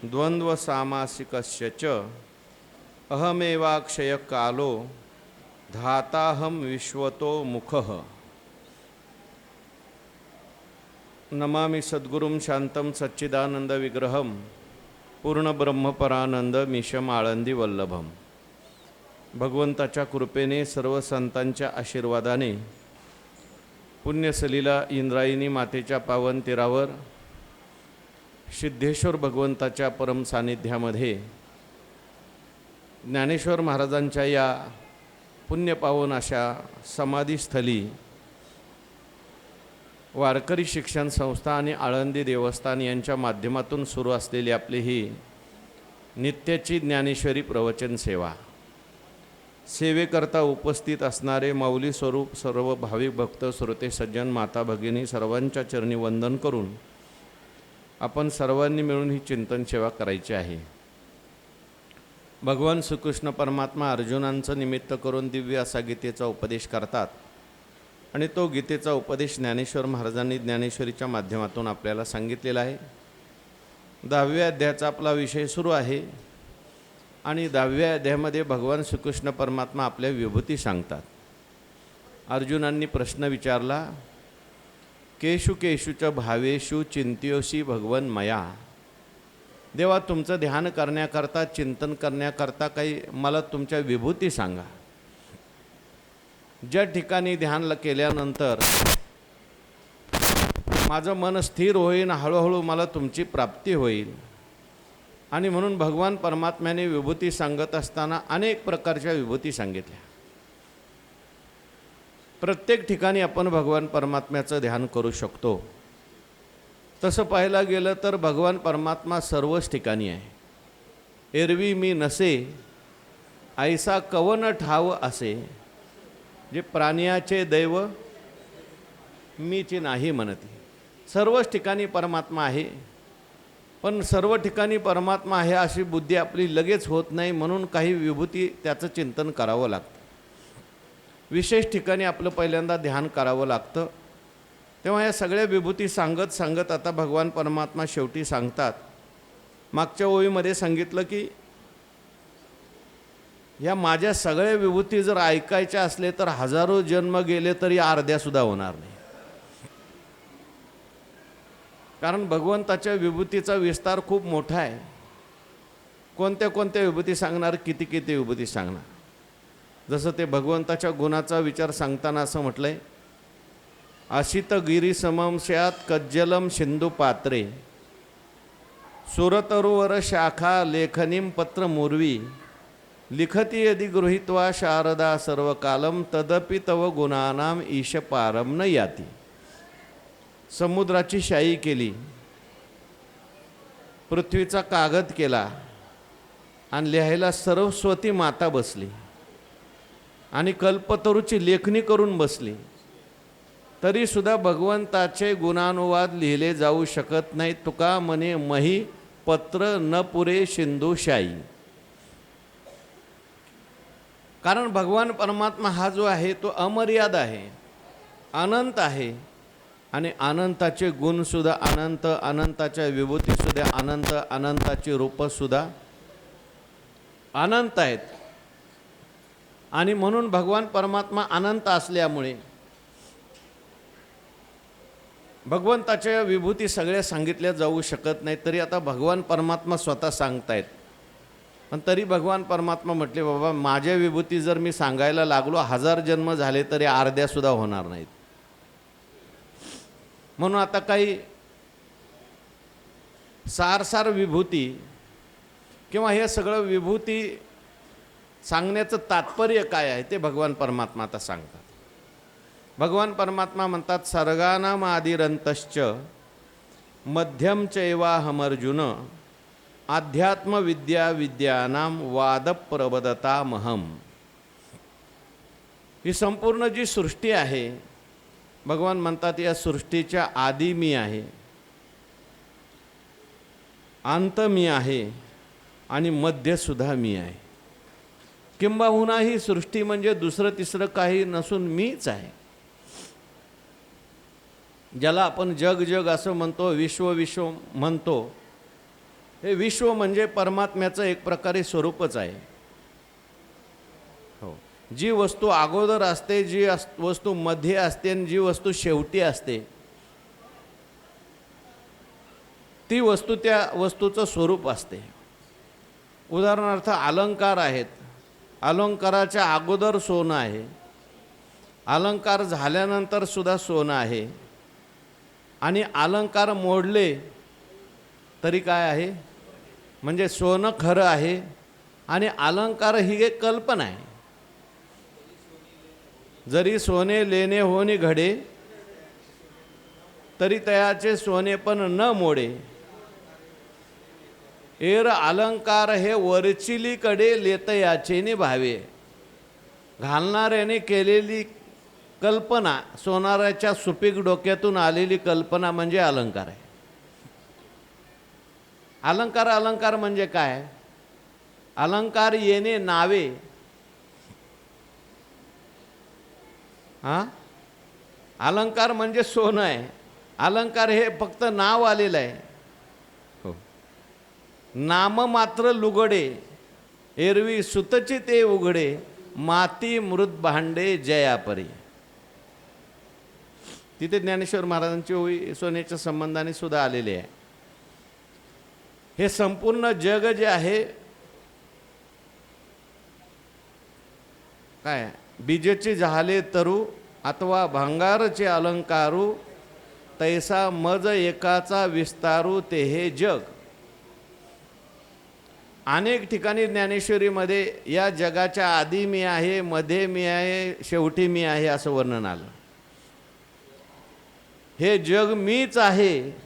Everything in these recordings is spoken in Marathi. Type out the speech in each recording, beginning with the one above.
द्वंद्व सामासिकस्य च अहमेवाक्षय कालो धाताहम विश्वतो मुखः। नमामि सद्गुरुं शांतं सच्चिदानंद विग्रहं पूर्णब्रह्मपरानंद मीशम आळंदी वल्लभम। भगवंताच्या कृपेने सर्व संतांच्या आशीर्वादाने पुण्यसलीला इंद्रायणी मातेच्या पावन तीरावर सिद्धेश्वर भगवंताच्या परम सानिध्यामध्ये ज्ञानेश्वर महाराजांच्या या पुण्यपावन अशा समाधीस्थली वारकरी शिक्षण संस्था आणि आळंदी देवस्थान यांच्या माध्यमातून सुरू असलेली आपली ही नित्याची ज्ञानेश्वरी प्रवचन सेवा, सेवेकरता उपस्थित असणारे माऊली स्वरूप सर्व भाविक भक्त श्रोते सज्जन माता भगिनी सर्वांच्या चरणी वंदन करून आपण सर्वांनी मिळून ही चिंतन सेवा करायची आहे। भगवान श्रीकृष्ण परमात्मा अर्जुनांचं निमित्त करून दिव्य असा गीतेचा उपदेश करतात आणि तो गीतेचा उपदेश ज्ञानेश्वर महाराजांनी ज्ञानेश्वरीच्या माध्यमातून आपल्याला सांगितलेला आहे। 10व्या अध्यायाचा आपला विषय सुरू आहे आणि 10व्या अध्यायामध्ये भगवान श्रीकृष्ण परमात्मा आपल्या विभूती सांगतात। अर्जुनांनी प्रश्न विचारला, केषु केषुच भावेषु चिंत्योषी भगवन मया। देवा, तुमचं ध्यान करण्याकरता चिंतन करण्याकरता काही मला तुमच्या विभूती सांगा। ज्या ठिकाणी ध्यान केल्यानंतर माझं मन स्थिर होईल, हळूहळू मला तुमची प्राप्ती होईल। आणि म्हणून भगवान परमात्म्याने विभूती सांगत असताना अनेक प्रकारच्या विभूती सांगितल्या। प्रत्येक ठिकाणी आपण भगवान परमात्म्याचं ध्यान करू शकतो। तसं पाहायला गेलं तर भगवान परमात्मा सर्वच ठिकाणी आहे। एरवी मी नसे ऐसा कवन ठाव असे, जे प्राण्याचे दैव मीची नाही म्हणती। सर्वच ठिकाणी परमात्मा आहे, पण सर्व ठिकाणी परमात्मा आहे अशी बुद्धी आपली लगेच होत नाही, म्हणून काही विभूती त्याचं चिंतन करावं लागतं। विशेष ठिकाणी आपलं पहिल्यांदा ध्यान करावं लागतं। तेव्हा या सगळ्या विभूती सांगत सांगत आता भगवान परमात्मा शेवटी सांगतात। मागच्या ओळीमध्ये सांगितलं की या माझ्या सगळ्या विभूती जर ऐकायच्या असले तर हजारो जन्म गेले तरी अर्ध्यासुद्धा होणार नाही, कारण भगवंताच्या विभूतीचा विस्तार खूप मोठा आहे। कोणत्या कोणत्या विभूती सांगणार, किती किती विभूती सांगणार। जसं ते भगवंताच्या गुणाचा विचार सांगताना असं म्हटलंय, अशित गिरी समम स्यात कज्जलम सिंधू पात्रे सुरतरुवर शाखा लेखनीम पत्र मुर्वी लिखती यदि गृहीत्वा शारदा सर्वकालम तदपि तव गुणानाम ईश पारम न याती। समुद्राची शाई केली, पृथ्वीचा कागद केला आणि लिहायला सरस्वती माता बसली आणि कल्पतरूची लेखणी करून बसली, तरी सुद्धा भगवंताचे गुणानुवाद लिहिले जाऊ शकत नाही। तुका म्हणे मही पत्र न पुरे सिंधुशाई। कारण भगवान परमात्मा हा जो आहे तो अमर्याद आहे, अनंत आहे आणि अनंताचे गुणसुद्धा अनंत, अनंताच्या विभूतीसुद्धा अनंत, अनंताची रूपसुद्धा अनंत आहेत। आणि म्हणून भगवान परमात्मा अनंत असल्यामुळे भगवंताच्या विभूती सगळ्या सांगितल्या जाऊ शकत नाही। तरी आता भगवान परमात्मा स्वतः सांगतायत, पण तरी भगवान परमात्मा म्हटले, बाबा माझ्या विभूती जर मी सांगायला लागलो 1000 जन्म झाले तरी अर्ध्यासुद्धा होणार नाहीत। म्हणून आता काही सारसार विभूती किंवा हे सगळं विभूती सांगण्याचं तात्पर्य काय आहे ते भगवान परमात्मा आता सांगतात। भगवान परमात्मा म्हणतात, सर्गानाम आदिरंतश्च मध्यम चैवाहमर्जुन अध्यात्म विद्या विद्यानाम वाद प्रबदतामहम। ही संपूर्ण जी सृष्टी आहे, भगवान म्हणतात या सृष्टीच्या आदी मी आहे, अंत मी आहे आणि मध्यसुद्धा मी आहे। किंबहुना ही सृष्टी म्हणजे दुसरं तिसरं काही नसून मीच आहे। ज्याला आपण जग जग असं म्हणतो, विश्व विश्व म्हणतो, हे विश्व म्हणजे परमात्म्याचं एक प्रकारे स्वरूपच आहे. हो, जी वस्तू अगोदर असते, जी वस्तू मध्ये असते आणि जी वस्तू शेवटी असते, ती वस्तू त्या वस्तूचं स्वरूप असते. उदाहरणार्थ अलंकार आहेत. अलंकाराच्या अगोदर सोनं आहे, अलंकार झाल्यानंतर सुद्धा सोनं आहे, आणि अलंकार मोडले तरी काय आहे, म्हणजे सोनं खरं आहे आणि अलंकार ही एक कल्पना आहे. जरी सोने लेणे होनी घडे, तरी तयाचे सोने पण न मोडे. एर अलंकार हे वरचिलीकडे लेतयाचेने भावे. घालणाऱ्याने केलेली कल्पना, सोनाराच्या सुपीक डोक्यातून आलेली कल्पना म्हणजे अलंकार आहे. अलंकार अलंकार म्हणजे काय? अलंकार येणे नावे. अलंकार म्हणजे सोनं आहे. अलंकार हे फक्त नाव आलेलं आहे. हो, नाम मात्र लुगडे, एरवी सुतची ते उघडे, माती मृत भांडे जयापरी. तिथे ज्ञानेश्वर महाराजांची ओवी सोन्याच्या संबंधाने सुद्धा आलेली आहे. हे संपूर्ण जग जे आहे काय, बीजेचे झाले तरू अथवा भांगारचे अलंकारू, तैसा मज एकाचा विस्तारू ते हे जग. अनेक ठिकाणी ज्ञानेश्वरीमध्ये या जगाच्या आधी मी आहे, मध्ये मी आहे, शेवटी मी आहे असं वर्णन आलं. हे जग मीच आहे.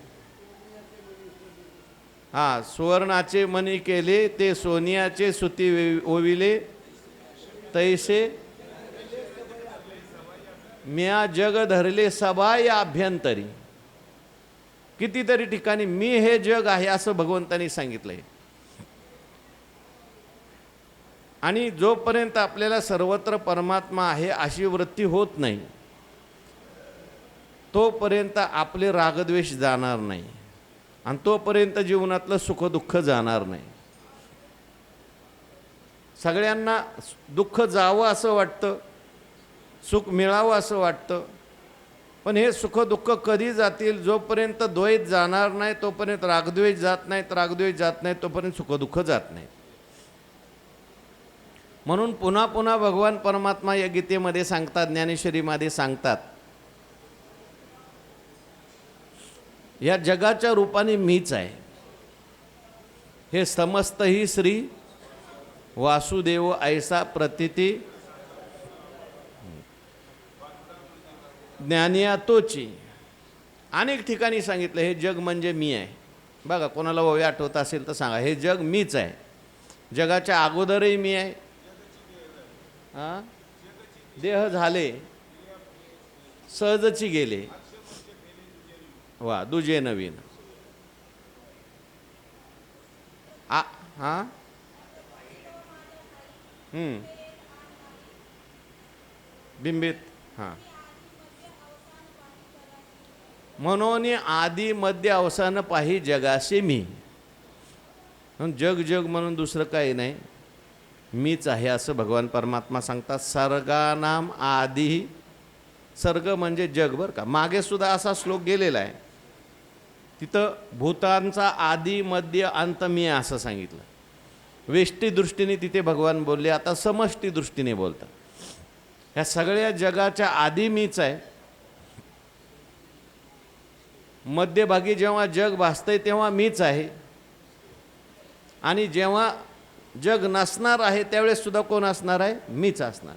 सुवर्णाचे मणी केले, ते सोनियाचे सुती ओविले, तैसे म्या जग धरले सभा या अभ्यंतरी. कितीतरी ठिकाणी मी हे जग आहे असं भगवंतांनी सांगितलंय. आणि जोपर्यंत आपल्याला सर्वत्र परमात्मा आहे अशी वृत्ती होत नाही, तोपर्यंत आपले रागद्वेष जाणार नाही आणि तोपर्यंत जीवनातलं सुखदुःख जाणार नाही. सगळ्यांना दुःख जावं असं वाटतं, सुख मिळावं असं वाटतं, पण हे सुखदुःख कधी जातील? जोपर्यंत द्वैत जाणार नाही तोपर्यंत रागद्वेष जात नाहीत, रागद्वेष जात नाही तोपर्यंत सुखदुःख जात नाही. म्हणून पुन्हा पुन्हा भगवान परमात्मा या गीतेमध्ये सांगतात, ज्ञानेश्वरीमध्ये सांगतात, या जगाच्या रूपाने मीच आहे. हे समस्त ही श्री वासुदेव ऐसा प्रतीती ज्ञानिया तोची. अनेक ठिकाणी सांगितलं हे जग म्हणजे मी आहे. बघा, कोणाला ओवी आठवत असेल तर सांगा, हे जग मीच आहे. जगाच्या अगोदरही मी आहे. देह झाले सहजची गेले, वा दुजे नवीन. बिंबित. म्हणून आदी मध्य अवसान पाही जगाशी मी. जग जग म्हणून दुसरं काही नाही, मीच आहे असं भगवान परमात्मा सांगतात. सर्गानाम आदी. सर्ग म्हणजे जग बरं का. मागे सुद्धा असा श्लोक गेलेला आहे, तिथं भूतांचा आदी मध्य अंत मी असं सांगितलं. वेष्टी दृष्टीने तिथे भगवान बोलले, आता समष्टी दृष्टीने बोलतात. ह्या सगळ्या जगाच्या आधी मीच आहे. मध्यभागी जेव्हा जग भासतंय तेव्हा मीच आहे, आणि जेव्हा जग नसणार आहे त्यावेळेस सुद्धा कोण असणार आहे? मीच असणार.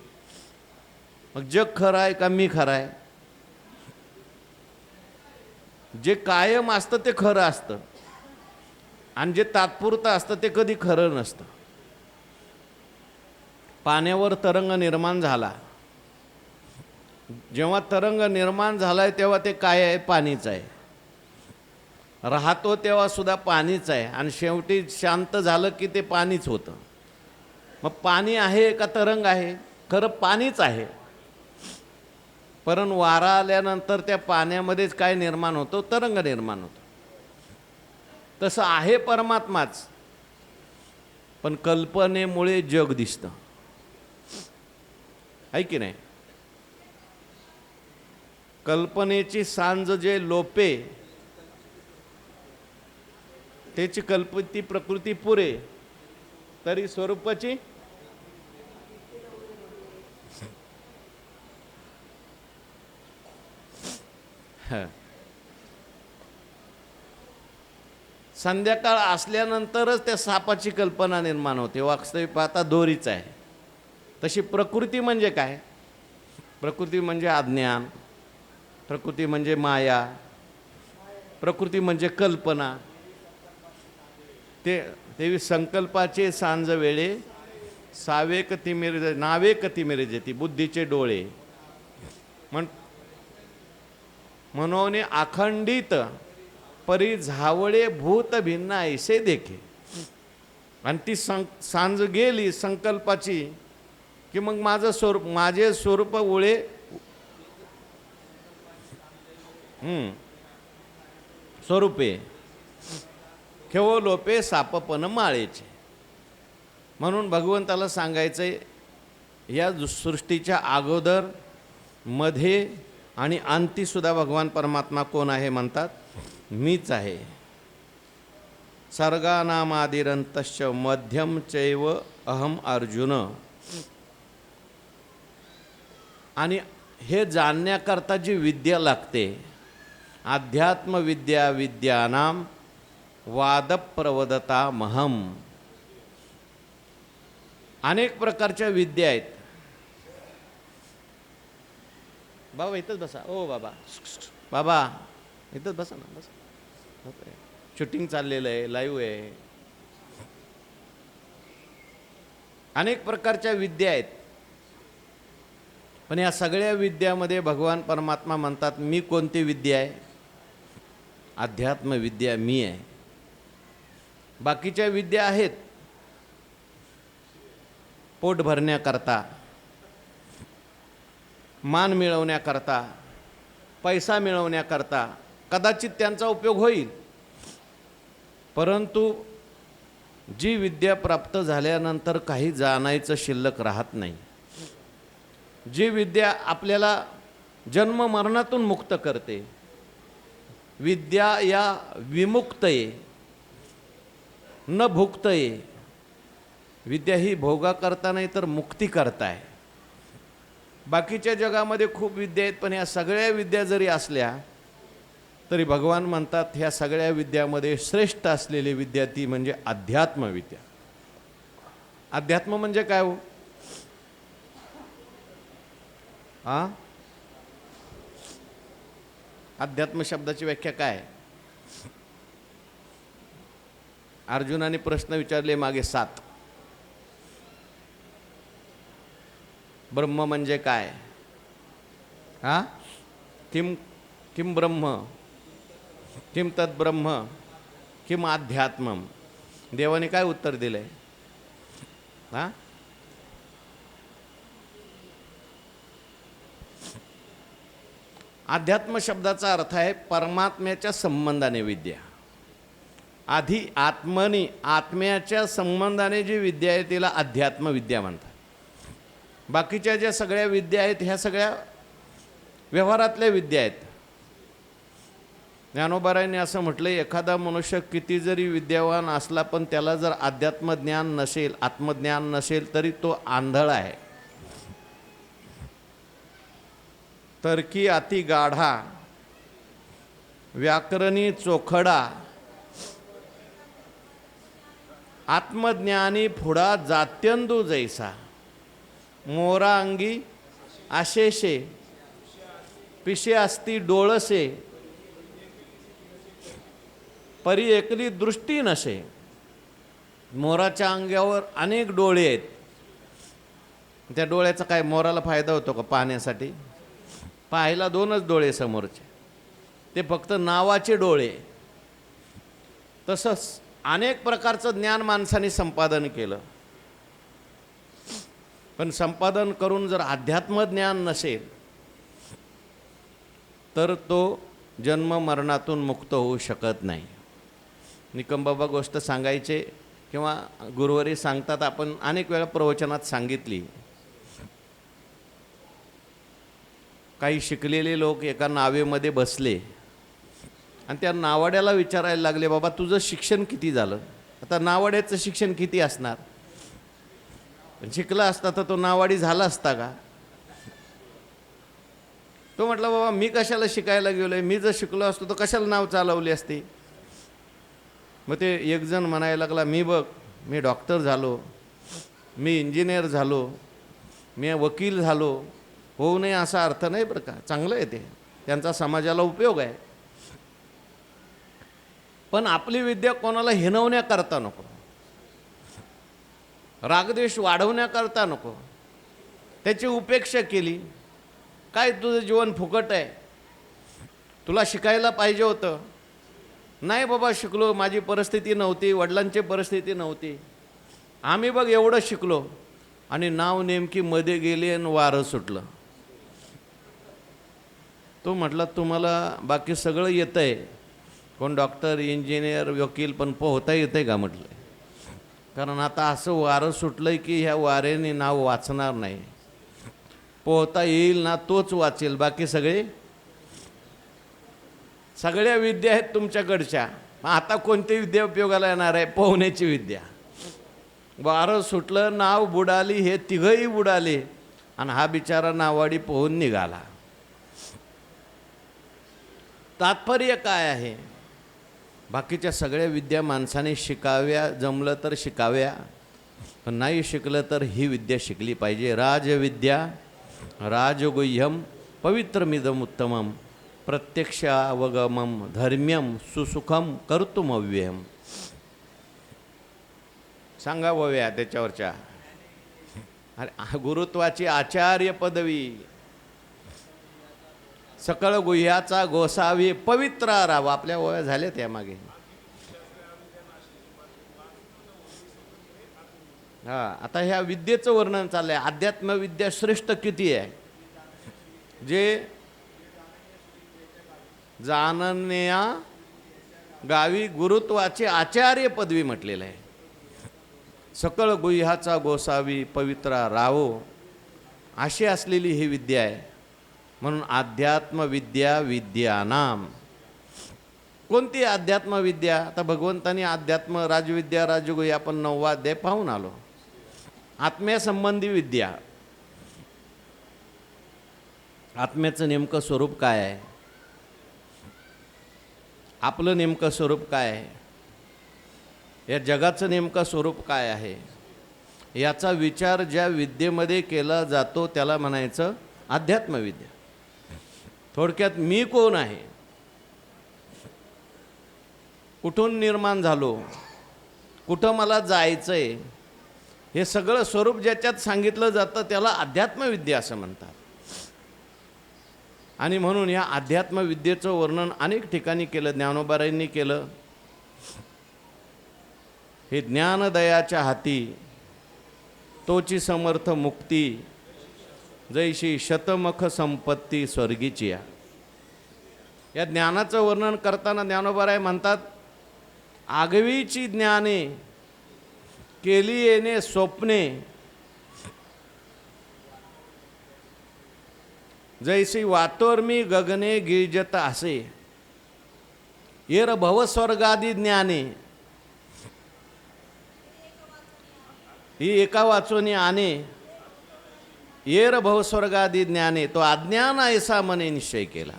मग जग खरं आहे का मी खरं आहे? जे कायम असतं ते खरं असतं, आणि जे तात्पुरतं असतं ते कधी खरं नसतं. पाण्यावर तरंग निर्माण झाला, जेव्हा तरंग निर्माण झालाय तेव्हा ते काय आहे? पाणीच आहे. राहतो तेव्हा सुद्धा पाणीच आहे, आणि शेवटी शांत झालं की ते पाणीच होतं. मग पाणी आहे का तरंग आहे? खरं पाणीच आहे. पण वारा आल्यानंतर त्या पाण्यामध्येच काय निर्माण होतो? तरंग निर्माण होतो. तसं आहे परमात्माच, पण कल्पनेमुळे जग दिसतं, आहे की नाही? कल्पनेची सांज जे लोपे त्याची कल्पिती प्रकृती पुरे, तरी स्वरूपाची संध्याकाळ असल्यानंतरच त्या सापाची कल्पना निर्माण होते. वास्तविक पाहता दोरीच आहे. तशी प्रकृती म्हणजे काय? प्रकृती म्हणजे अज्ञान, प्रकृती म्हणजे माया, प्रकृती म्हणजे कल्पना. तेवी संकल्पाचे सांज वेळे सावे कती मिरजे नावे कती मिरजेती बुद्धीचे डोळे म्हणून अखंडित परी झावळे भूत भिन्न ऐसे देखे. आणि ती सांज गेली संकल्पाची की मग माझे स्वरूप ओळे स्वरूपे खेळ लोपे सापपन माळेचे. म्हणून भगवंताला सांगायचंय या सृष्टीच्या अगोदर, मध्ये आणि अंती सुद्धा भगवान परमात्मा कोण आहे म्हणतात? मीच आहे. सर्गानामादिरंतश्च मध्यम चैव अहम अर्जुन. आणि हे जाणण्याकरता जी विद्या लागते, अध्यात्म विद्या विद्यानाम वादप्रवदता महम. अनेक प्रकारच्या विद्या आहेत. बाबा इथंच बसा. ओ बाबा, बाबा इथंच बसा ना, बसा. शूटिंग चाललेलं आहे, लाईव्ह आहे. अनेक प्रकारच्या विद्या आहेत. पण या सगळ्या विद्यामध्ये भगवान परमात्मा म्हणतात मी कोणती विद्या आहे? अध्यात्म विद्या मी आहे. बाकीच्या विद्या आहेत पोट भरण्याकरता, मान मिळवण्याकरता, पैसा मिळवण्याकरता. कदाचित त्यांचा उपयोग होईल, परंतु जी विद्या प्राप्त झाल्यानंतर काही जाणायचं शिल्लक राहत नाही, जी विद्या आपल्याला जन्म मरणातून मुक्त करते, विद्या या विमुक्तये न भुक्तये. विद्या ही भोगा करता नाही तर मुक्ती करताय. बाकीच्या जगामध्ये खूप विद्या आहेत, पण ह्या सगळ्या विद्या जरी असल्या तरी भगवान म्हणतात ह्या सगळ्या विद्यामध्ये श्रेष्ठ असलेली विद्या ती म्हणजे अध्यात्म विद्या. अध्यात्म म्हणजे काय हो? अध्यात्म शब्दाची व्याख्या काय? अर्जुनाने प्रश्न विचारले मागे 7. ब्रह्म म्हणजे काय? किम किम ब्रह्म, किम तद ब्रह्म, किम अध्यात्मम. देवाने काय उत्तर दिलंय? अध्यात्म शब्दाचा अर्थ आहे परमात्म्याच्या संबंधाने विद्या. आधी आत्म्याच्या संबंधाने जी विद्या आहे तिला अध्यात्म विद्या म्हणतात. बाकीच्या ज्या सगळ्या विद्या आहेत ह्या सगळ्या व्यवहारातल्या विद्या आहेत. ज्ञानोबारायांनी असं म्हटलं, एखादा मनुष्य किती जरी विद्यावान असला पण त्याला जर अध्यात्मज्ञान नसेल, आत्मज्ञान नसेल तरी तो आंधळा आहे. तर्की अति गाढा, व्याकरणी चोखडा, आत्मज्ञानी फुडा जात्यंदू जैसा, मोरा अंगी आशेषे, पिशे असती डोळसे, परी एकली दृष्टी नसे. मोराच्या अंगावर अनेक डोळे आहेत. त्या डोळ्याचा काय मोराला फायदा होतो का पाहण्यासाठी? पाहायला 2च डोळे समोरचे, ते फक्त नावाचे डोळे. तसंच अनेक प्रकारचं ज्ञान माणसाने संपादन केलं, पण संपादन करून जर अध्यात्म ज्ञान नसेल तर तो जन्म मरणातून मुक्त होऊ शकत नाही. निकमबाबा गोष्ट सांगायचे किंवा गुरुवारी सांगतात, आपण अनेक वेळा प्रवचनात सांगितली. काही शिकलेले लोक एका नावेमध्ये बसले आणि त्या नावाड्याला विचारायला लागले, बाबा तुझं शिक्षण किती झालं? आता नावाड्याचं शिक्षण किती असणार? शिकला असता तर तो नावाडी झाला असता का? तो म्हटला, बाबा मी कशाला शिकायला गेलोय, मी जर शिकलो असतो तर कशाला नाव चालवली असती? मग ते एक जण म्हणायला लागला, मी डॉक्टर झालो, मी इंजिनियर झालो, मी वकील झालो. होऊ नये असा अर्थ नाही बरं का, चांगलं आहे ते, त्यांचा समाजाला उपयोग आहे. पण आपली विद्या कोणाला हिणवण्याकरता नको, रागद्वेष वाढवण्याकरता नको. त्याची उपेक्षा केली, काय तुझं जीवन फुकट आहे, तुला शिकायला पाहिजे होतं. नाही बाबा शिकलो, माझी परिस्थिती नव्हती, वडिलांची परिस्थिती नव्हती, आम्ही बघ एवढं शिकलो आणि नाव नेमकी मध्ये गेली आणि वारं सुटलं. तो म्हटला, तुम्हाला बाकी सगळं येतं आहे, कोण डॉक्टर इंजिनियर वकील, पण पोहता येतं आहे का? म्हटलं, कारण आता असं वारं सुटलं आहे की ह्या वाऱ्याने नाव वाचणार नाही. पोहता येईल ना तोच वाचेल, बाकी सगळ्या विद्या आहेत तुमच्याकडच्या. आता कोणती विद्या उपयोगाला येणार आहे? पोहण्याची विद्या. वारं सुटलं, नाव बुडाली, हे तिघही बुडाले आणि हा बिचारा नावाडी पोहून निघाला. तात्पर्य काय आहे? बाकीच्या सगळ्या विद्या माणसाने शिकाव्या, जमलं तर शिकाव्या, पण नाही शिकलं तर ही विद्या शिकली पाहिजे. राजविद्या राजगुह्यम पवित्रमिदम उत्तमम प्रत्यक्षावगमम धर्म्यम सुसुखम कर्तुमव्ययम. सांगा बघूया त्याच्यावरच्या. अरे गुरुत्वाची आचार्य पदवी, सकळ गुह्याचा गोसावी पवित्र राव. आपल्या वया झाल्या त्यामागे. आता ह्या विद्येचं वर्णन चाललंय. अध्यात्मविद्या श्रेष्ठ किती आहे, जे जाणण्या गावी गुरुत्वाचे आचार्य पदवी म्हटलेलं आहे. सकळ गुह्याचा गोसावी पवित्रा रावो, अशी असलेली ही विद्या आहे. म्हणून अध्यात्मविद्या विद्यानाम. कोणती अध्यात्मविद्या? आता भगवंतांनी अध्यात्म राजविद्या राजगुह्य आपण 9वा अध्याय पाहून आलो. आत्म्यासंबंधी विद्या. आत्म्याचं नेमकं स्वरूप काय आहे, आपलं नेमकं स्वरूप काय आहे, या जगाचं नेमकं स्वरूप काय आहे, याचा विचार ज्या विद्येमध्ये केला जातो त्याला म्हणायचं अध्यात्मविद्या. थोडक्यात मी कोण आहे, कुठून निर्माण झालो, कुठं मला जायचं आहे, हे सगळं स्वरूप ज्याच्यात सांगितलं जातं त्याला अध्यात्मविद्या असं म्हणतात. आणि म्हणून या अध्यात्मविद्येचं वर्णन अनेक ठिकाणी केलं. ज्ञानोबारायांनी केलं. हे ज्ञानदयाच्या हाती तोची समर्थ मुक्ती, जैशी शतमख संपत्ती स्वर्गीची. या ज्ञानाचं वर्णन करताना ज्ञानोबाराय म्हणतात, आगवीची ज्ञाने केली येणे स्वप्ने, जैसी वातोर्मी गगने गिळजत असे. येर भवस्वर्गादी ज्ञाने, ही एका वाचोनी आणे. येर भवस्वर्गादी ज्ञाने, तो अज्ञान ऐसा मने निश्चय केला.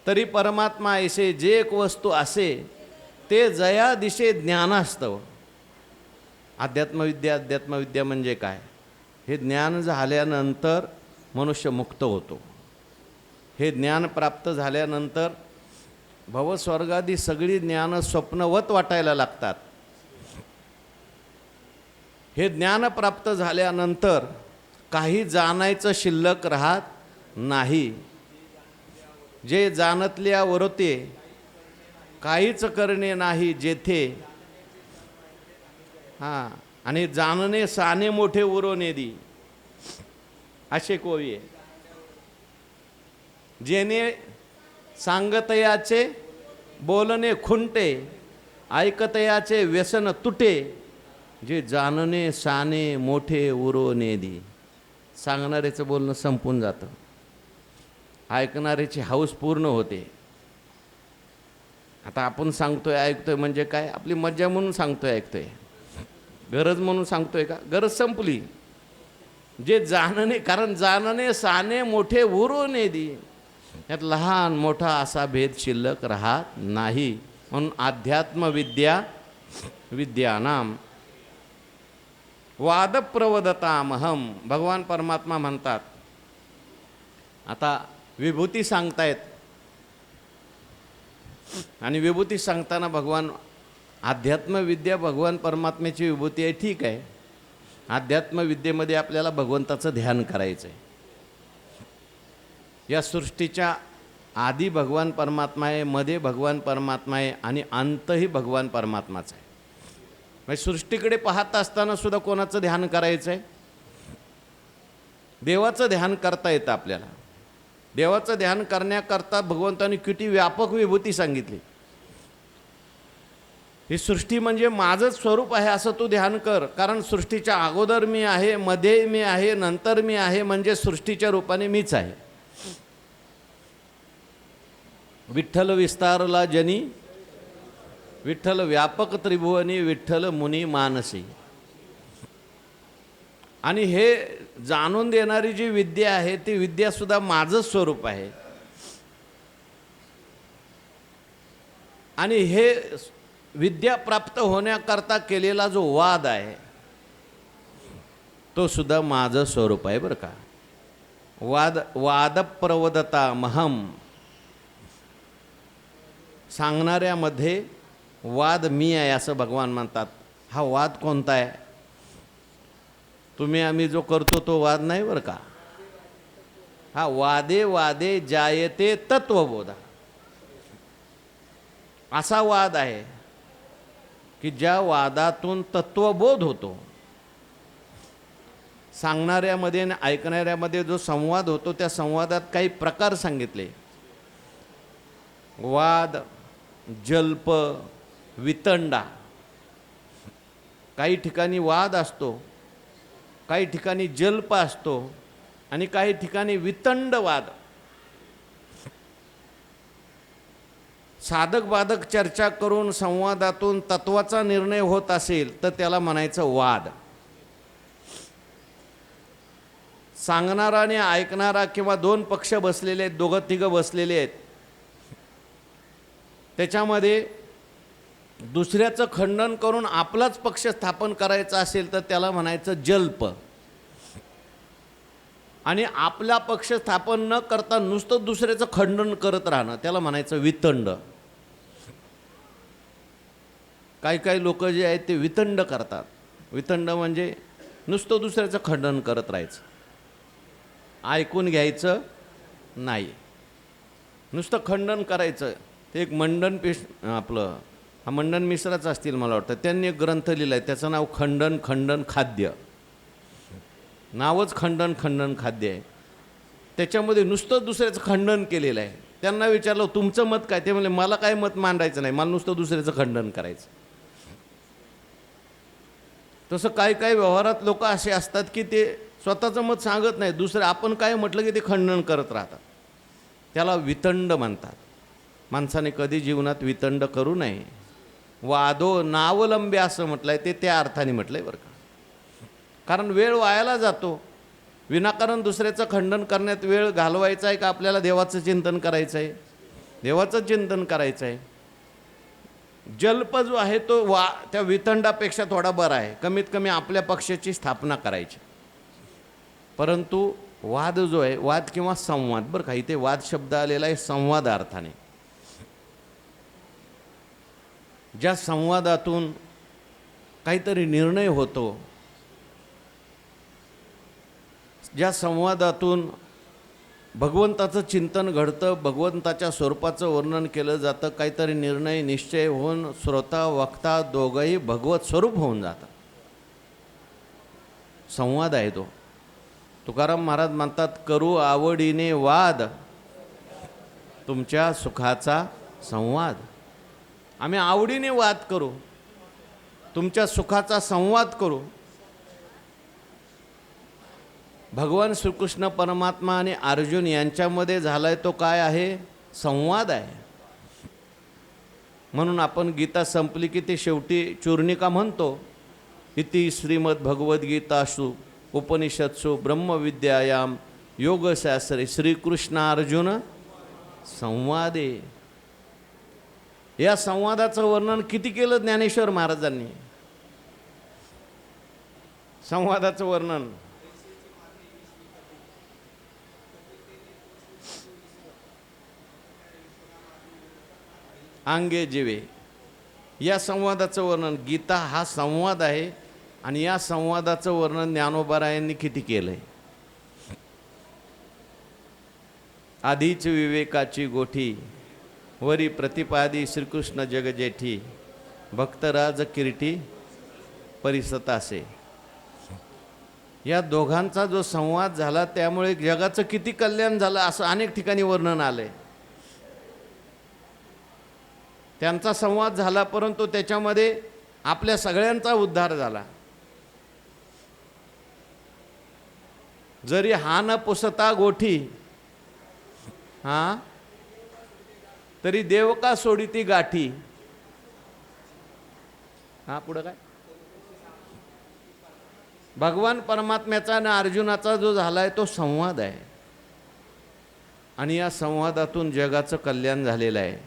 तरी परमात्मा ऐसे जे एक वस्तू असे, ते जया दिशे ज्ञानास्तव. अध्यात्मविद्या म्हणजे काय? हे ज्ञान झाल्यानंतर मनुष्य मुक्त होतो. हे ज्ञान प्राप्त झाल्यानंतर भवस्वर्गादी सगळी ज्ञान स्वप्नवत वाटायला लागतात. हे ज्ञान प्राप्त झाल्यानंतर काही जाणायचं शिल्लक राहत नाही. जे जाणतल्या वरते काहीच करणे नाही जेथे. आणि जाणणे साने मोठे उरोने दी, असे कोवी आहे. जेने सांगतयाचे बोलणे खुंटे, ऐकतयाचे व्यसन तुटे, जे जानणे साने मोठे उरो नेदी. सांगणाऱ्याचं बोलणं संपून जातं, ऐकणाऱ्याची हौस पूर्ण होते. आता आपण सांगतोय ऐकतोय म्हणजे काय, आपली मज्जा म्हणून सांगतोय ऐकतोय, गरज म्हणून सांगतोय का? गरज संपली. जे जानणे, कारण जानणे साने मोठे उरो नेदी, यात लहान मोठा असा भेद शिल्लक राहत नाही. म्हणून अध्यात्म विद्या विद्यानाम वादप्रवदतामहम. भगवान परमात्मा म्हणतात, आता विभूती सांगतायत आणि विभूती सांगताना भगवान, अध्यात्म विद्या भगवान परमात्म्याची विभूती आहे, ठीक आहे. अध्यात्म विद्येमध्ये आपल्याला भगवंताचं ध्यान करायचं आहे. या सृष्टीच्या आधी भगवान परमात्मा आहे, मध्ये भगवान परमात्मा आहे आणि अंतही भगवान परमात्माचा आहे. म्हणजे सृष्टीकडे पाहत असताना सुद्धा कोणाचं ध्यान करायचं आहे? देवाचं ध्यान करता येतं आपल्याला. देवाचं ध्यान करण्याकरता भगवंताने किती व्यापक विभूती सांगितली. ही सृष्टी म्हणजे माझंच स्वरूप आहे असं तू ध्यान कर, कारण सृष्टीच्या अगोदर मी आहे, मध्ये मी आहे, नंतर मी आहे, म्हणजे सृष्टीच्या रूपाने मीच आहे. विठ्ठल विस्तारला जनी, विठ्ठल व्यापक त्रिभुवनी, विठ्ठल मुनी मानसी. आणि हे जाणून देणारी जी विद्या आहे ती विद्यासुद्धा माझंच स्वरूप आहे. आणि हे विद्या प्राप्त होण्याकरता केलेला जो वाद आहे तो सुद्धा माझं स्वरूप आहे बरं का. वादप्रवदता महम. सांगणाऱ्यामध्ये वाद मी आहे असं भगवान म्हणतात. हा वाद कोणता आहे? तुम्ही आम्ही जो करतो तो वाद नाही बरं का. हा वादे वादे जायते तत्वबोधा, असा वाद आहे की ज्या वादातून तत्वबोध होतो. सांगणाऱ्यामध्ये आणि ऐकणाऱ्यामध्ये जो संवाद होतो त्या संवादात काही प्रकार सांगितले. वाद, जल्प, वितंडा. काही ठिकाणी वाद असतो, काही ठिकाणी जल्प असतो आणि काही ठिकाणी वितंड वाद. साधक बाधक चर्चा करून संवादातून तत्वाचा निर्णय होत असेल तर त्याला म्हणायचं वाद. सांगणारा आणि ऐकणारा किंवा दोन पक्ष बसलेले आहेत, दोघं तिघं बसलेले आहेत, त्याच्यामध्ये दुसऱ्याचं खंडन करून आपलाच पक्ष स्थापन करायचा असेल तर त्याला म्हणायचं जल्प. आणि आपला पक्ष स्थापन न करता नुसतं दुसऱ्याचं खंडन करत राहणं त्याला म्हणायचं वितंड. काही काही लोक जे आहेत ते वितंड करतात. वितंड म्हणजे नुसतं दुसऱ्याचं खंडन करत राहायचं, ऐकून घ्यायचं नाही, नुसतं खंडन करायचं. ते एक आपलं हा मंडन मिश्राचं असतील मला वाटतं, त्यांनी एक ग्रंथ लिहिला आहे, त्याचं नाव खंडन खंडन खाद्य. नावच खंडन खंडन खाद्य आहे. त्याच्यामध्ये नुसतं दुसऱ्याचं खंडन केलेलं आहे. त्यांना विचारलं तुमचं मत काय? ते म्हणले मला काय मत मांडायचं नाही, मला नुसतं दुसऱ्याचं खंडन करायचं. तसं काही काही व्यवहारात लोक असे असतात की ते स्वतःचं मत सांगत नाही, दुसरं आपण काय म्हटलं की ते खंडन करत राहतात. त्याला वितंड म्हणतात. माणसाने कधी जीवनात वितंड करू नये. वादो नावलंबे असं म्हटलं आहे, ते त्या अर्थाने म्हटलं आहे बरं का. कारण वेळ वायाला जातो. विनाकारण दुसऱ्याचं खंडन करण्यात वेळ घालवायचा आहे का आपल्याला देवाचं चिंतन करायचं आहे? देवाचं चिंतन करायचं आहे. जल्प जो आहे तो त्या वितंडापेक्षा थोडा बरा आहे, कमीत कमी आपल्या पक्षाची स्थापना करायची. परंतु वाद जो आहे, वाद किंवा संवाद बरं का, इथे वाद शब्द आलेला आहे संवाद अर्थाने. ज्या संवादातून काहीतरी निर्णय होतो, ज्या संवादातून भगवंताचं चिंतन घडतं, भगवंताच्या स्वरूपाचं वर्णन केलं जातं, काहीतरी निर्णय निश्चय होऊन श्रोता वक्ता दोघंही भगवत स्वरूप होऊन जातं. संवाद आहे तो. तुकाराम महाराज म्हणतात, करू आवडीने वाद तुमच्या सुखाचा संवाद. आम्ही आवडीने वाद करू, तुमच्या सुखाचा संवाद करू. भगवान श्रीकृष्ण परमात्मा आणि अर्जुन यांच्यामध्ये झालाय तो काय आहे? संवाद आहे. म्हणून आपण गीता संपली की ते शेवटी चूर्णिका म्हणतो, इति श्रीमद्भगवद्गीतासु उपनिषत्सु ब्रह्मविद्यायाम योगशास्त्रे श्रीकृष्ण अर्जुन संवादे. या संवादाचं वर्णन किती केलं ज्ञानेश्वर महाराजांनी. संवादाचं वर्णन अंगे जीवे. या संवादाचं वर्णन, गीता हा संवाद आहे आणि या संवादाचं वर्णन ज्ञानोबारायांनी किती केलंय. आधीच विवेकाची गोठी, वरी प्रतिपादी श्रीकृष्ण जगजेठी, भक्तराज किरीटी परिसतासे. या दोघांचा जो संवाद झाला त्यामुळे जगाचं किती कल्याण झालं असं अनेक ठिकाणी वर्णन आलंय. त्यांचा संवाद झाला परंतु त्याच्यामध्ये आपल्या सगळ्यांचा उद्धार झाला. जरी हा न पुसता गोठी, हा तरी देव का सोडिती गाठी. हा पुढं काय? भगवान परमात्म्याचा आणि अर्जुनाचा जो झालाय तो संवाद आहे आणि या संवादातून जगाचं कल्याण झालेलं आहे.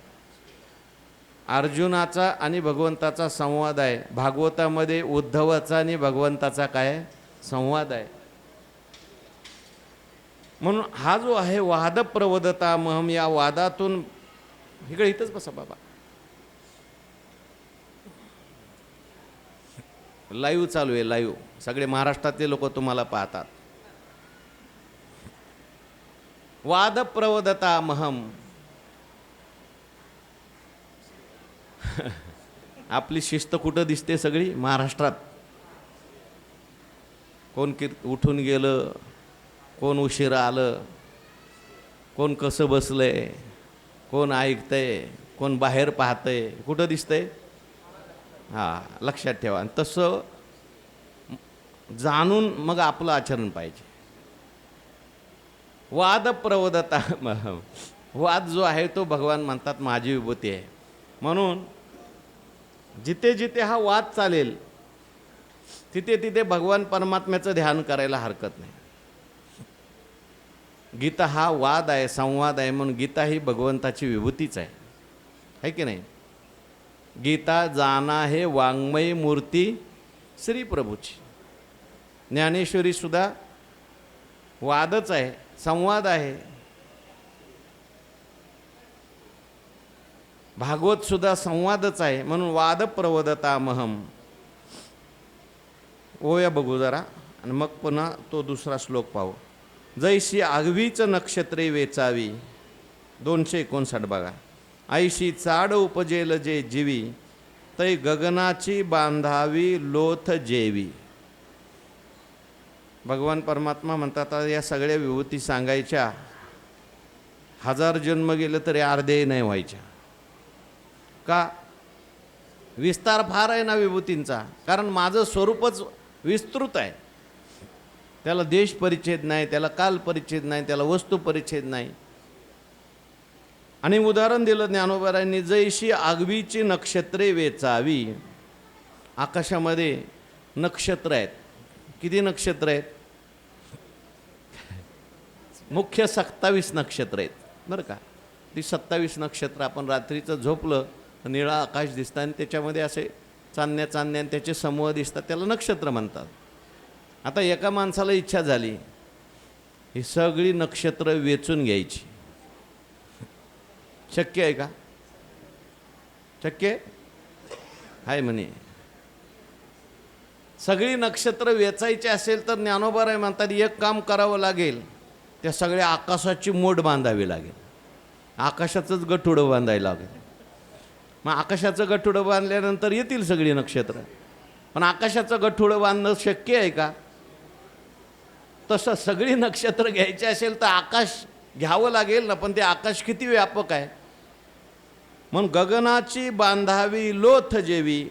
अर्जुनाचा आणि भगवंताचा संवाद आहे. भागवतामध्ये उद्धवाचा आणि भगवंताचा काय संवाद आहे. म्हणून हा जो आहे वाद प्रवदता महम, या वादातून इकडे इथंच बसा बाबा, लाईव्ह चालू आहे, लाईव्ह. सगळे महाराष्ट्रातले लोक तुम्हाला पाहतात. वाद प्रवदता महम. आपली शिस्त कुठं दिसते? सगळी महाराष्ट्रात. कोण उठून गेलं, कोण उशिरा आलं, कोण कसं बसलंय, कोण ऐकतंय, कोण बाहेर पाहतंय, कुठं दिसतंय? हां, लक्षात ठेवा. आणि तसं जाणून मग आपलं आचरण पाहिजे. वाद प्रवदता. वाद जो आहे तो भगवान म्हणतात माझी विभूती आहे. म्हणून जिथे जिथे हा वाद चालेल तिथे तिथे भगवान परमात्म्याचं ध्यान करायला हरकत नाही. गीता हा वाद आहे, संवाद आहे. म्हणून गीता ही भगवंताची विभूतीच आहे की नाही? गीता जाना हे वाङ्मयी मूर्ती श्री प्रभूची. ज्ञानेश्वरी सुद्धा वादच आहे, संवाद आहे. भागवत सुद्धा संवादच आहे. म्हणून वाद प्रवदता महम. ओया बघू जरा आणि मग पुन्हा तो दुसरा श्लोक पाहू. जैशी आगवीच नक्षत्रे वेचावी. 259 बघा. ऐशी चाड उपजेल जे जीवी, तै गगनाची बांधावी लोथ जेवी. भगवान परमात्मा म्हणतात या सगळ्या विभूती सांगायच्या 1000 जन्म गेले तरी अर्धे नाही व्हायच्या. का? विस्तार फार आहे ना विभूतींचा. कारण माझं स्वरूपच विस्तृत आहे. त्याला देश परिच्छेद नाही, त्याला काल परिच्छेद नाही, त्याला वस्तू परिच्छेद नाही. आणि उदाहरण दिलं ज्ञानोबारायांनी, जैशी आगवीची नक्षत्रे वेचावी. आकाशामध्ये नक्षत्र आहेत. किती नक्षत्र आहेत? मुख्य 27 नक्षत्र आहेत बरं का. ती 27 नक्षत्र आपण रात्रीचं झोपलं निळा आकाश दिसतं आणि त्याच्यामध्ये असे चांदण्या चांदण्या त्याचे समूह दिसतात, त्याला नक्षत्र म्हणतात. आता एका माणसाला इच्छा झाली ही सगळी नक्षत्र वेचून घ्यायची. शक्य आहे का? शक्य आहे म्हणे. सगळी नक्षत्र वेचायची असेल तर ज्ञानोबाराय म्हणतात एक काम करावं लागेल, त्या सगळ्या आकाशाची मोड बांधावी लागेल. आकाशाचंच गठुडं बांधायला लागेल. मग आकाशाचं गठुडं बांधल्यानंतर येतील सगळी नक्षत्र. पण आकाशाचं गठुडं बांधणं शक्य आहे का? तसं सगळी नक्षत्र घ्यायची असेल तर आकाश घ्यावं लागेल ना. पण ते आकाश किती व्यापक आहे. म्हणून गगनाची बांधावी लोथ जेवी